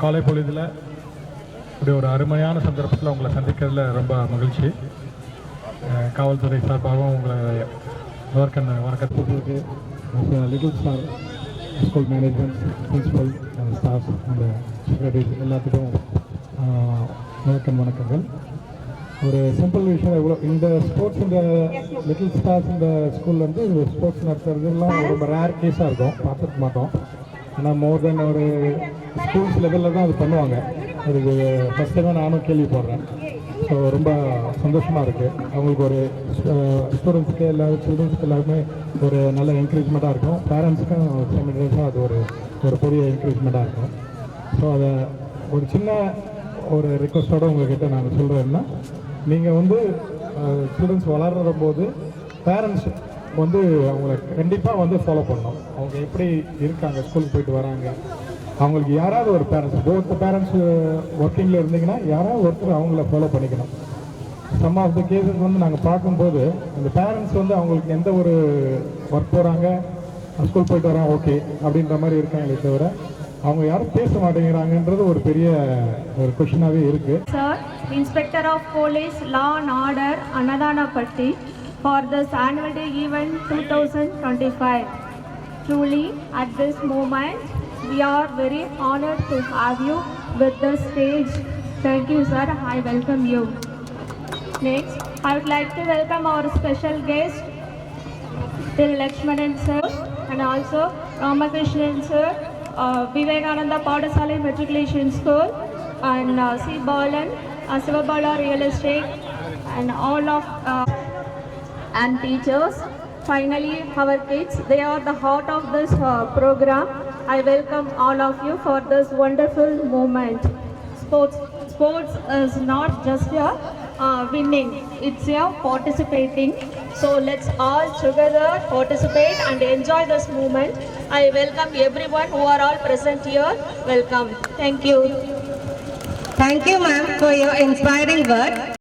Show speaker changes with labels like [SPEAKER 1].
[SPEAKER 1] காலை பொழுதில் இப்படி ஒரு அருமையான சந்தர்ப்பத்தில் உங்களை சந்திக்கிறதுல ரொம்ப மகிழ்ச்சி. காவல்துறை சார்பாகவும் உங்களை முதற்கண் வணக்கத்துக்கு little star school management, principal, staff, அந்த செக்ரட்டரிஸ் எல்லாத்துக்கும் முதற்கண் வணக்கங்கள். ஒரு சிம்பிள் விஷயம், எவ்வளோ இந்த ஸ்போர்ட்ஸ், இந்த லிட்டில் ஸ்டார்ஸ் இந்த ஸ்கூலில் வந்து ஸ்போர்ட்ஸ் நடத்துறதுலாம் ரொம்ப ரேர் கேஸாக இருக்கும், பார்த்துக்க மாட்டோம். ஆனால் மோர் தென் ஒரு ஸ்கூல்ஸ் லெவலில் தான் அது பண்ணுவாங்க. அதுக்கு ஃபஸ்ட் டைமாக நானும் கேள்விப்படுறேன். ஸோ ரொம்ப சந்தோஷமாக இருக்குது. அவங்களுக்கு ஒரு ஸ்டூடெண்ட்ஸுக்கு எல்லாரும் சில்ட்ரன்ஸுக்கு எல்லாருமே ஒரு நல்ல என்கரேஜ்மெண்ட்டாக இருக்கும். பேரண்ட்ஸுக்கும் சைமல்டேனியஸாக அது ஒரு பெரிய என்கரேஜ்மெண்ட்டாக இருக்கும். ஸோ அதை ஒரு சின்ன ஒரு ரிக்வஸ்ட்டோடு உங்கள்கிட்ட நான் சொல்கிறேன்னா, நீங்கள் வந்து ஸ்டூடெண்ட்ஸ் வளர்கிற போது பேரண்ட்ஸ் வந்து அவங்கள கண்டிப்பாக வந்து ஃபாலோ பண்ணணும். அவங்க எப்படி இருக்காங்க, ஸ்கூலுக்கு போயிட்டு வராங்க, அவங்களுக்கு யாராவது ஒரு பேரண்ட்ஸ், போத் பேரண்ட்ஸ் ஒர்க்கிங்கில் இருந்தீங்கன்னா யாராவது ஒருத்தர் அவங்கள ஃபாலோ பண்ணிக்கணும். சம் ஆஃப் த கேசஸ் வந்து நாங்கள் பார்க்கும்போது அந்த பேரண்ட்ஸ் வந்து அவங்களுக்கு எந்த ஒரு ஒர்க் போகிறாங்க, ஸ்கூல் போயிட்டு வராங்க ஓகே அப்படின்ற மாதிரி இருக்காங்களே தவிர அவங்க யாரும் பேச மாட்டேங்கிறாங்கன்றது ஒரு பெரிய ஒரு கொஷினாகவே இருக்குது.
[SPEAKER 2] Sir, inspector of police, law and order, Annathanapatti, for this annual day event 2025. Truly, at this moment, we are very honored to have you with the stage. Thank you, sir. I welcome you. Next, I would like to welcome our special guest, Till Lakshmanan sir, and also Ramakrishnan sir, Vivekananda Padasala Matriculation School, and C. Balan, Sivabala Real Estate, and all of and teachers. Finally, our kids, they are the heart of this program. I welcome all of you for this wonderful moment. Sports is not just a winning, it's a participating. So let's all together participate and enjoy this moment. I welcome everyone who are all present here. Welcome. Thank you.
[SPEAKER 3] Thank you, ma'am, for your inspiring word.